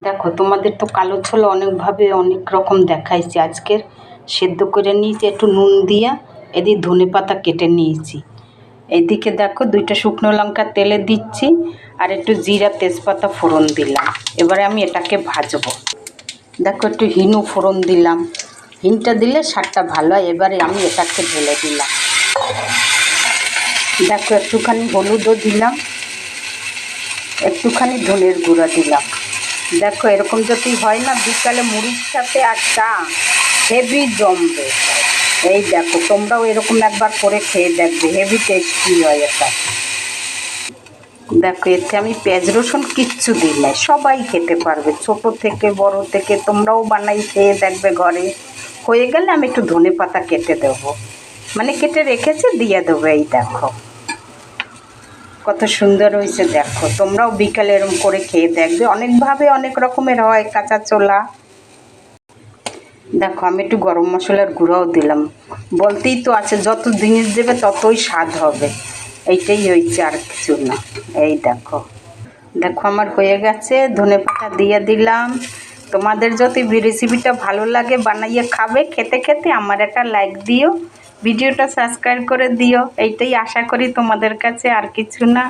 দেখো তোমাদের তো কালো ছোলা অনেকভাবে অনেক রকম দেখাইছি। আজকের সেদ্ধ করে নিয়েছি একটু নুন দিয়া, এদিকে ধনেপাতা কেটে নিয়েছি। এদিকে দেখো দুইটা শুকনো লঙ্কা তেলে দিচ্ছি আর একটু জিরা তেজপাতা ফোড়ন দিলাম। এবারে আমি এটাকে ভাজবো। দেখো একটু হিনু ফোড়ন দিলাম, হিনটা দিলে স্বাদটা ভালো হয়। এবারে আমি এটাকে ঢেলে দিলাম। দেখো একটুখানি হলুদও দিলাম, একটুখানি ধনের গুঁড়া দিলাম। দেখো এরকম যদি হয় না, বিকালে মুড়ির সাথে আর চা হেভি জমবে। এই দেখো তোমরাও এরকম একবার করে খেয়ে দেখবে, হেভি টেস্টি হয় এটা। দেখো এতে আমি পেঁয়াজ রসুন কিচ্ছু দিই নাই, সবাই খেতে পারবে, ছোট থেকে বড় থেকে। তোমরাও বানাই খেয়ে দেখবে ঘরে। হয়ে গেলে আমি একটু ধনেপাতা কেটে দেবো, মানে কেটে রেখেছি, দিয়ে দেবো। এই দেখো কত সুন্দর হয়েছে। দেখো তোমরাও বিকালে এরকম করে খেয়ে দেখবে, অনেকভাবে অনেক রকমের হয় কাঁচা ছোলা। দেখো আমি একটু গরম মশলার গুঁড়াও দিলাম, বলতেই তো আছে যত জিনিস দেবে ততই স্বাদ হবে। এইটাই হয়েছে, আর কিছু না। এই দেখো দেখো আমার হয়ে গেছে, ধনেপাতা দিয়ে দিলাম। তোমাদের যদি রেসিপিটা ভালো লাগে বানাইয়ে খাবে, খেতে খেতে আমার একটা লাইক দিও, ভিডিওটা সাবস্ক্রাইব করে দিও। এইটাই আশা করি তোমাদের কাছে, আর কিছু না।